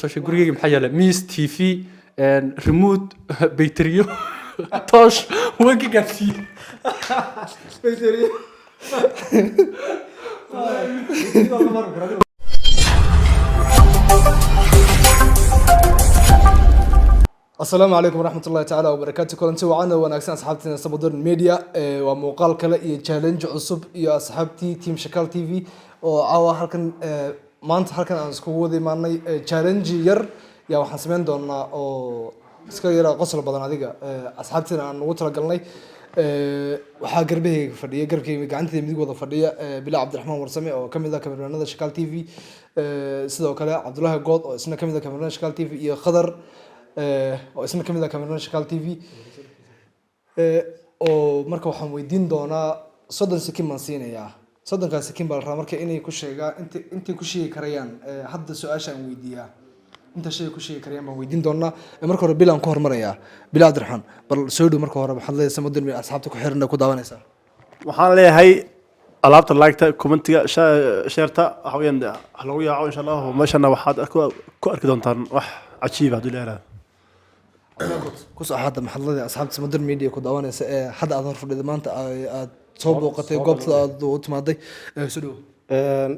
social gurigeyga maxaa yaala miis tv remote bayteriyo toosh waan ka gaarsiiyey bayteriyo السلام عليكم ورحمة الله تعالى وبركاته. كلنا سوى عنا ونأكسن أصحابتنا سبودرن ميديا ومقال كلا يتشالنج عصب يا أصحابتي تيم شكال تي في وعوا هلكن ما أنت هلكن عن سكوه ذي ماني تشالنج ير يا وحسمين دونا أو سكيرا قصر بدنا ذيك أصحابتنا عن وتر قلني وحاجر به فردية قرب كي قعنت ذي مدقوا فردية بلا عبد الرحمن ورسمي أو كم ذا كمرنا هذا شكال تي في سيدا وكلا عبد الله قاض أو اسمه كم ذا كمرنا شكال تي في خضر oo isna kamid ah kamerada shaqal TV oo marka waxaan weydiin doonaa 30 sekin man siinayaa 30 sekin bal raa marka inay ku sheegaa inta ku sheegi karayaan hadda su'aashaan weydiiyaa inta shay ku sheegi karayaan baan weydiin doonaa marka hore bilaan ku hormarayaa bilaa Abdiraxmaan bal soo dhow marka hore waxaad leedahay muddo mid asxaabta ku xiran ku daawanaysaa waxaan leeyahay alaabta like-ta commentiga share-ta waxa weeyaan lagu yaaco insha Allah meeshana waxaad ku arki doontaan wax cajiib ah dileeraa كوسا هذا محلات أصحاب سمودر ميديا كده وأنا حد أظهر في الإدمان تصوب وقتي قبض ضغط ماضي سلو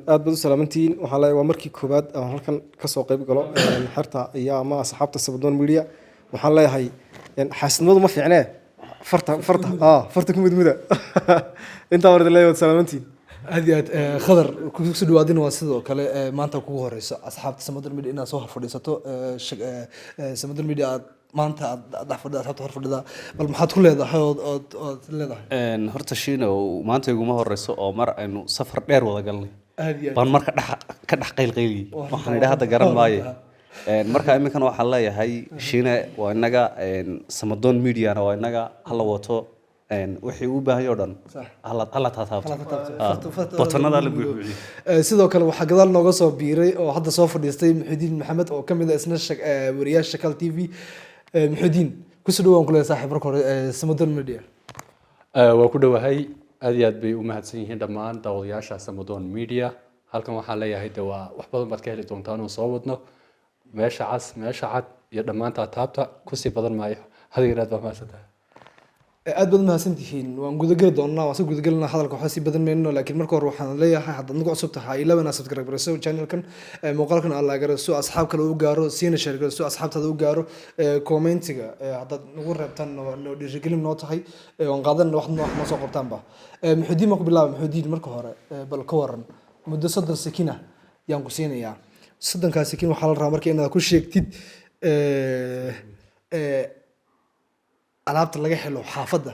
aad bad u salaamantiin waxaa la waa markii koobaad aan halkan ka soo qayb galo xirta iyo ama asxaabta Sabdoon Media waxaan leeyahay xaasnimadu ma fiicnee farta ku mudmuda inta warda leeyahay salaamantiin هذه خضر كوسا دوادين واسدو كله ما أنت كوه رئيس أصحاب سمودر ميديا إن صور فريسته سمودر ميديا ما أنت ضحفر ده أصحاب ضحفر ده بل محط كله ده حيود له هرتشينا وما أنت يقوم هو الرئيس أو مر إنه سفر غير ولا قال لي بان مرك كده حقيل قيلي ما خلينا هذا جرب معي مرك أيام كانوا حلايا هاي شينا وإنجا سمدون ميديا أنا وإنجا هلا واتو وحي وباه يودن هلا تاثابت بطنا ده اللي بيقولي sidoo kale waxa gadaal nooga soo biiray oo hadda soo fadhiistay Muxudiin Maxamed oo kamid ah isna wariyaasha Shakal TV Muxudiin ku soo dhawaan kula saaxiib marka hore Sabdoon Media waa ku dhawahay aad iyo aad bay u mahadsan yihiin dhammaan daawadayaasha Sabdoon Media halkan waxaan leeyahay waa wax badan baad ka heli doontaan oo soo wadno meesha cad iyo dhammaan taabta ku sii badan maayo hadigeed baa mahadsantahay aad badan mahadsantihiin waan gudagal doonaa waan soo gudagalnaa hadalka waxa si badan meeyno laakiin marka hore waxaan leeyahay hadda nagu cusub tahay 11 subscribe garayso channelkan muuqaalkan alla garayso asxaab kale u gaaro siina share garayso asxaabtada u gaaro commentiga hadda nagu reebtan noo dhiirigelin noo tahay waan qaadan wax ma soo qortaan ba Muxudiin ma ku bilaabay Muxudiin marka hore bal ka waran muddo 30 sekina yaan ku siinayaa 30 sekin waxa la rabaa marka inaad ku sheegtid alaabta laga helo xaafada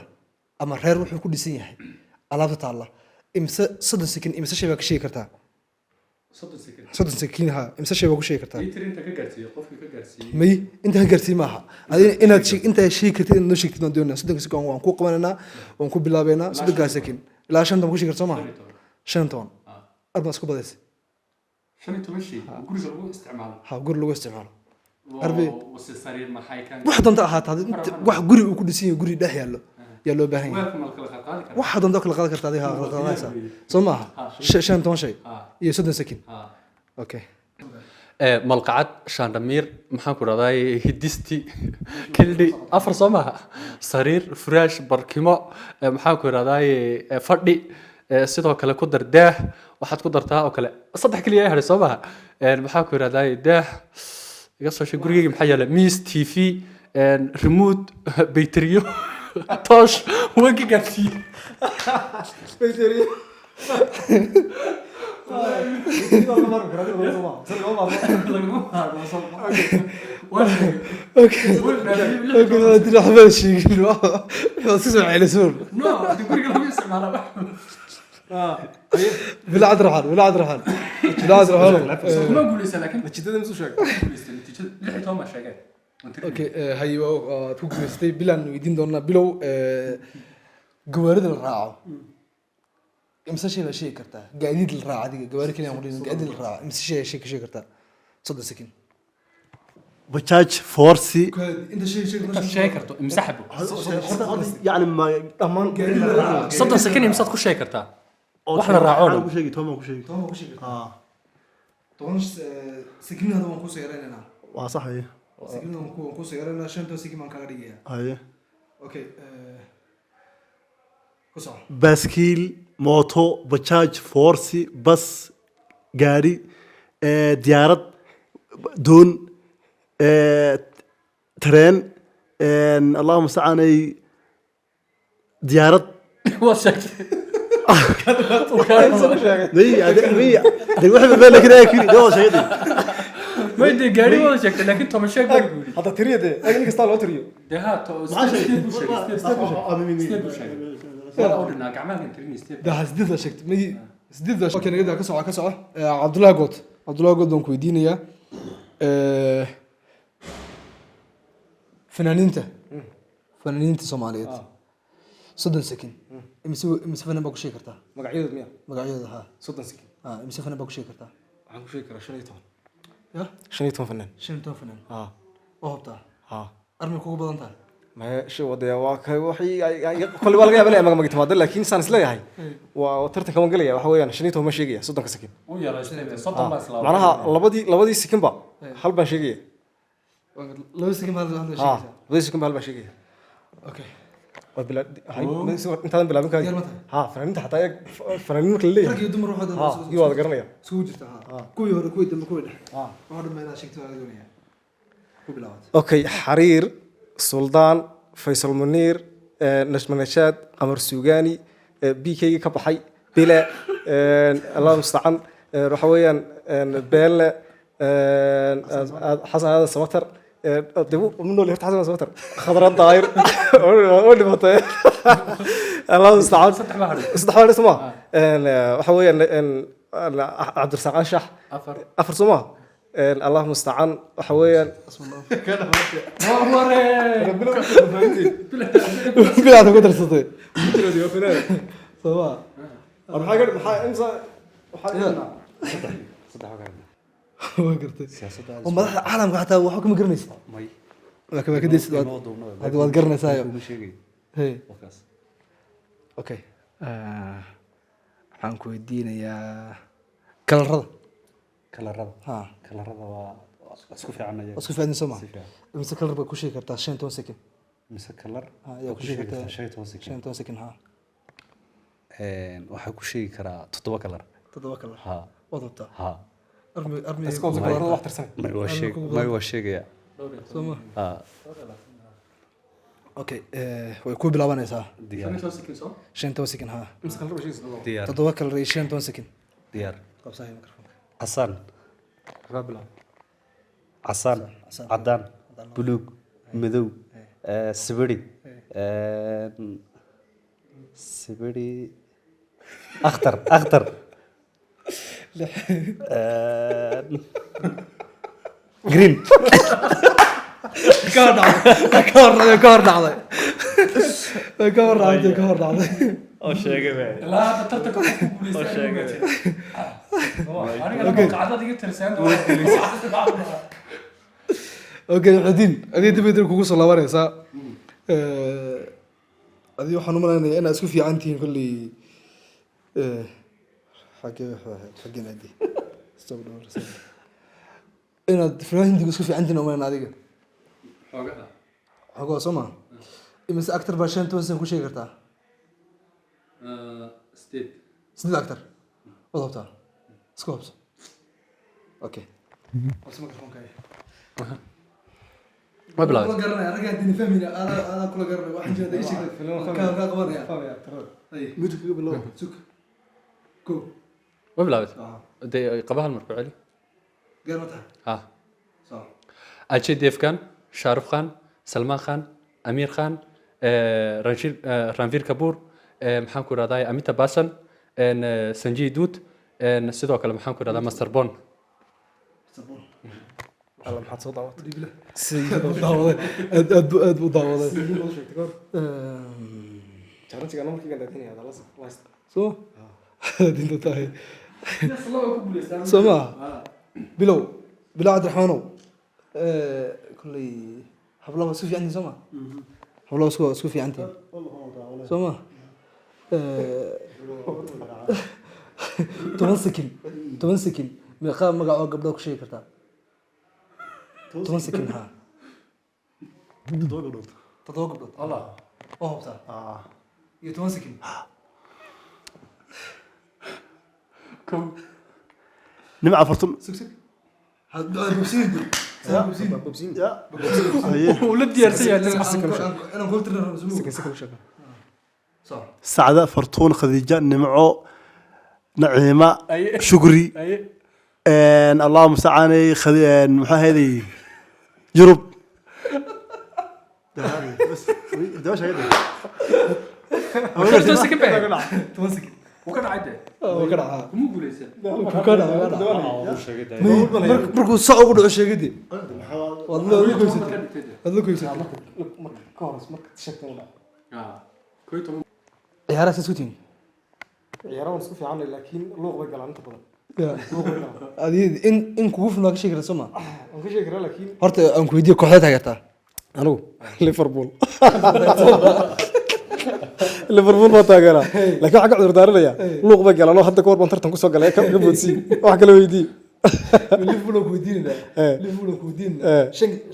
ama reer wuxuu ku dhisan yahay alaabta taala imse 30 sekin imse shay baa ka sheegi kartaa 30 sekin ha imse shay baa ku sheegi kartaa inta ka gaarsiiyo qofkii ka gaarsiiyo may inta ka gaarsiiyo maaha adina inaad inta sheegi kartid inaad noo sheegtid aan doonaa 30 sekin waan ku qabananaa waan ku bilaabeynaa 30 sekin ilaa 5 ku sheegi kartaa maaha 5 arba isku badaysay 15 shay guriga lagu isticmaalo ha guriga lagu isticmaalo arbi wasaarin ma hay kan wax danta ahaata wax guri uu ku dhisan yahay guri dhex yaalo yaa loo baahan yahay wax danta kala qaadi kartaa adiga kala qaadaysa soo maaha 15 shay iyo 30 sekin okay malqacad shandamir maxaan ku raday hidisti kildi afar soo maaha sariir furash barkimo maxaan ku raday fadhi sidoo kale ku dar daah waxaad ku dartaa oo kale saddex kaliya ay haray soo maaha maxaan ku raday daah iga soo sheeg gurigeyga maxaa yaala miis tv remote bayteriyo toosh waan ka gaarsiiyey bayteriyo بلا عذر حال بلا عذر حال بلا عذر حال ما اقول لسه لكن natiijada inuu sheeg لحيت ما شاغل اوكي هاي تو جستي بلان ويدين دونا بلو جوارد الراعه امسا شيء كرتا قاعدين الراعه دي جوارد كلي امرين قاعدين الراعه امسا شيء كرتا صدق سكين bajaaj forsi انت شيء كرتو امسحبه يعني ما dhamaan 30 سكن امساد ku sheeg kartaa waxna raaco ku sheegi tooma ku sheegi طبعا سكين هذا ما كوسا يرينا waa sax haye sikiin ku sigarana shanta sikiin baan kaga dhigaya haye okay ku soco baaskiil mooto bajaaj foorsi bas gaari diyaarad doon tareen allahuma stacaanay diyaarad waa sheegtay ما يدري قاعد ولا شكل لكن توم شيك بقول hadda tiriya dee ag nin kastaa loo tiriyo ده ها تو ولا أقولنا كعمال كنتريني ستيب ده حسديد شكت مي حسديد شكت كان يقدر كسوع عبد الله قط عبد الله قط دون كويدينيا فنانينتا سوماليات صدن سكين امس فنان باكو شي كرتا magacyadood miya magacyada ha 30 sakin امس فنان باكو شي كرتا waxaan ku sheegi karaa 15 يا 15 fanaan شنو تو فنان ها وهبطا ها ارمي كوغو بدنتا ما شو wadaya waa ka waxay kulli waa laga yaabaa inay magac timaado laakiin saan isleeyahay waa tartanka ma galaya waxa weeyaan 15 ma sheegaya 30 sakin ويا لا صدق ما سلام macnaha labadii sakin ba hal baan sheegaya لو سكين هذا عنده ها شيء labadii sakin ba hal baan sheegaya اوكي intaadan bilaabin kaadi Yar ma tahay? ha fanaaniinta xataa eeg fanaaniin marka la leeyahay rag iyo dumar waxooda ha iyo waad garanaya soo jirta ha kuwii hore kuwii dambe kuwii dhexe waxa dhammeeyay sheegtay waa doonaya ku bilaawad okay xariir suldaan faysal muniir nashma nashaad qamar suugaani bkga ka baxay bile allah mustacaan waxa weeyaan beelle xasan aadan samatar dibu nool horta xasan samatar khadra daayir oo dhimatay allah mustacaan saddex baa isma waxa weeyaan cabdirasaaq anshax afar soma allah mustacaan waxa weeyaan bilaad ku darsatay sabaa waa gartay oo madaxda caalamka xataa waxa kuma garanaysa laakiin waa ka deysid hadda waad garanaysaa hey okay waxaan ku weydiinayaa kalarada ha kalarada waa isku fiicanaya isku fiicnay soo ma mise kalar baa ku sheegi kartaa 15 second mise kalar ha yaa ku sheegi kartaa 15 second 15 second ha waxaa ku sheegi karaa 7 kalar 7 kalar ha wadabta ha armi kalarada wax tirsan may waa sheegaya soo ma ha okay way ku bilaabanaysaa diyaar 15 second ha diyaar 7 kalar iyo 15 second diyaar qabsahay mikrofoonka casaan rabilaw casaan cadaan buluug madow sibiri sibiri akhtar green ka hor dhacday oo sheegay لا ترتك oo sheegay aniga qacdada iga tirsan okay xadin adii dib kugu soo laabanaysaa adii waxaan u maleynayaa inaad isku fiican tihiin kulli xageen adii inaad farahindiga isku fiican tihiin umaleyna adiga xogaa soo ma imise actor baa 15 ku sheegi kartaa sidii actor wadabtaa isku habso okay ما بلا kula garanaya anaga hadii fahmina ana kula garanaya waxaan jeedaa ishii ka qabanaya mid kaga bilow suk go ما بلا دي قبها المركو علي garmata ها صح أجي ديف كان شارف خان سلمان خان أمير خان رانفير كابور محمد كوراداي أميتا باسن سنجي دوت sidoo kale maxaan ku radaa master bon alla maxaad soo daawatay aad buu daawaday jarantiga markii aan daadinaya hadalla soo dinta tahay soo ma bilow cabdiraxmaanow kulley hablaha isku fiicantiin soo ma hablaha isku fiicantiin soo ma 10 second meeqa magacoo gabdho ku sheegi kartaa toban sakin ha toddoba gabdhood toddoba gabdhood Allah oo hubtaa iyo toban sakin nimca afartan sug sug bubsiin ya haye uu la diyaarsan yahay inaan kula tirnaa sakin sakin u sheega صح sacda fartuun khadiija nimco naciima Aye. shukri aye اللهم استعاني maxaa heeday yurub toban sakin baa toban sakin uu ka dhacay dee oo ka dhacaa kuma guuleysan markuu sac ugu dhaco sheegidii waad la koysatay waad la koysatay ka hor marka sheegtay ciyaaraha isku tiin ciyaaraha waan isku fiicanay laakiin luuq bay galaan inta badan in kugu filmaa ka sheegi karta soo ma waan ka sheegi karaa laakiin horta aan ku weydiiyo kooxda taageertaa anigu liverpool liverpool baa taageera laakiin waxaan ka cudur daaranayaa luuq bay galaan oo hadda ka hor baan tartan kusoo galay ka boodsiin wax kale weydii liverpool ku weydiinayna liverpool ku weydiinayna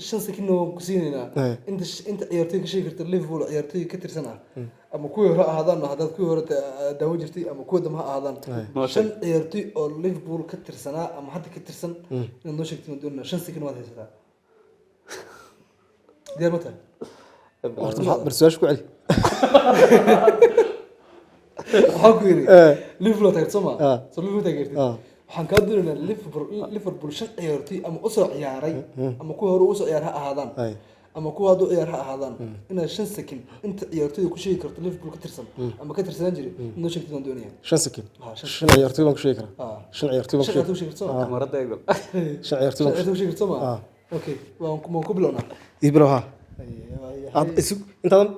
shan sakin oo ku siinayna inta ciyaartoy ka sheegi karta liverpool ciyaartoy ka tirsan ah ama kuwii hore ahaadaan haddaad kuwii hore daawo jirtay ama kuwa dambe ha ahaadaan shan ciyaartoy oo liverpool ka tirsanaa ama hadda ka tirsan inaad noo sheegtiin doonaa shan sakin waad haysataa diyaar ma tahay horta bar su-aasha ku celi waxaan ku yidhi liverpool waa taageerta soo ma soo liverpool taageertay waxaan kaa doonaynaa liverpool shan ciyaartoy ama usoo ciyaaray ama kuwa hore usoo ciyaar ha ahaadaan ama kuwa hadduu ciyaar ha ahaadaan inaad shan sakin inta ciyaartoyda ku sheegi karto liverpool ka tirsan ama ka tirsanaan jiray inoo sheegtid waan doonaya shan sakin shan ciyaartoy baan ku sheegi karaa shan ciyaartoy baan ku shan sheegi ciyaartoy ku sheegi karto soo ma kamarada eego shan ciyaartoy baan ku ciyaartoy ku sheegi karto soo ma okay waan ku bilownaa ii bilow ha intaadan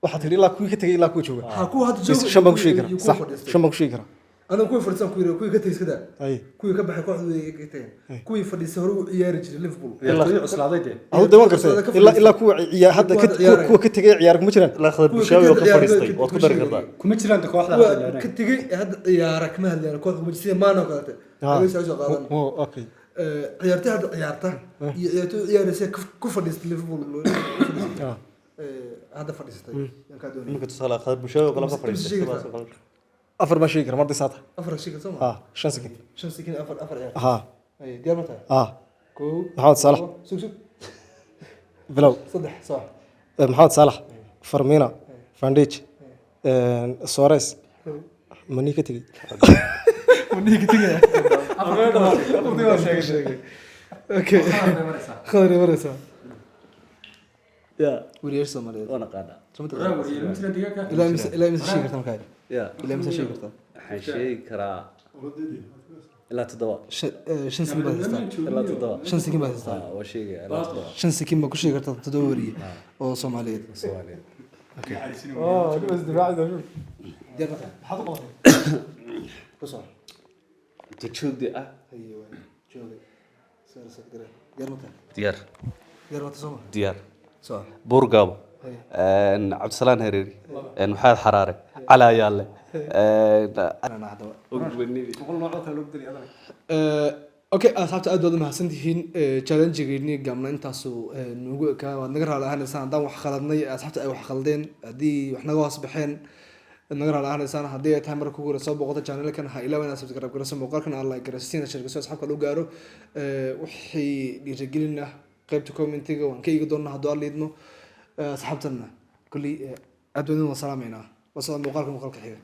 waxaad tidhi ilaa kuwii ka tegay ilaa kuwa jooga ha kuwa hadda jooga shan baan ku sheegi karaa sax shan baan ku sheegi karaa aniga kuwii fadhiistaan ku yiri kuwii ka tegay iska daa ay kuwii ka baxay kooxdooda ka tageen kuwii fadhiisay hore u ciyaari jiray liverpool ciyaartoy cuslaaday dee adu dawaan kartay ilaa kuwa ciyaar hadda kuwa ka tegay ciyaar kuma jiraan la khadar bulshada oo ka fadhiistay waad ku dari kartaa kuma jiraan kooxda kuwa ka tegay hadda ciyaara kama hadlayaan kooxda kuma sida maano kalate ayay soo qaadan oh okay ciyaartoy hadda ciyaarta iyo ciyaartoy ciyaaraysa ku fadhiistay liverpool hadda fadhiistay yan ka doonay iminka tusaale khadar bulshada oo kala ka fadhiistay afar baan sheegi karaa marday saata afar shii ka soo ha shan sakin shan sakin afar ciyaar ha ay diyaar ma tahay ha koo maxamed saalax sug sug bilow saddex صح maxamed saalax farmina fandij sores mani ka tegey mani ka tegay okay khadar maraysa ya wariyeer Soomaaliyeed wana qaada ilaa imisa shii karta markaa ya ilaa imisa shii karta waxaan sheegi karaa ilaa toddoba shan sakin baad haystaa ilaa toddoba shan sakin baad haystaa waa sheegaya ilaa toddoba shan sakin baad ku sheegi kartaa toddoba wariye oo Soomaaliyeed Soomaaliya diyaar ma tahay maxaad u qabatay ku soo tajoogdi ah joogay diyaar ma tahay diyaar diyaar ma tahay Soomaa diyaar soo buurgaabo cabdisalaan hareeri maxamed xaraare cali ayaale okay asxaabta aad baad u mahadsantihiin challenge-geeni gaabna intaasu nagu ekaa waad naga raali ahanaysaan haddaan wax khaladnay asxaabta ay wax khaldeen haddii wax naga hoos baxeen naga raali ahanaysaan haddii ay tahay marka kugu hore soo booqata channelkan ha ilaawa inaad subscribe garayso muuqaalkan aad like garayso siina sheergaso asxaabka loo gaaro wixii dhiirigelin ah qaybta commentiga waan ka eegi doonaa hadduu aan liidno asxaabtana kulli aad badan waan salaameynaa wasalaam muuqaalka xiga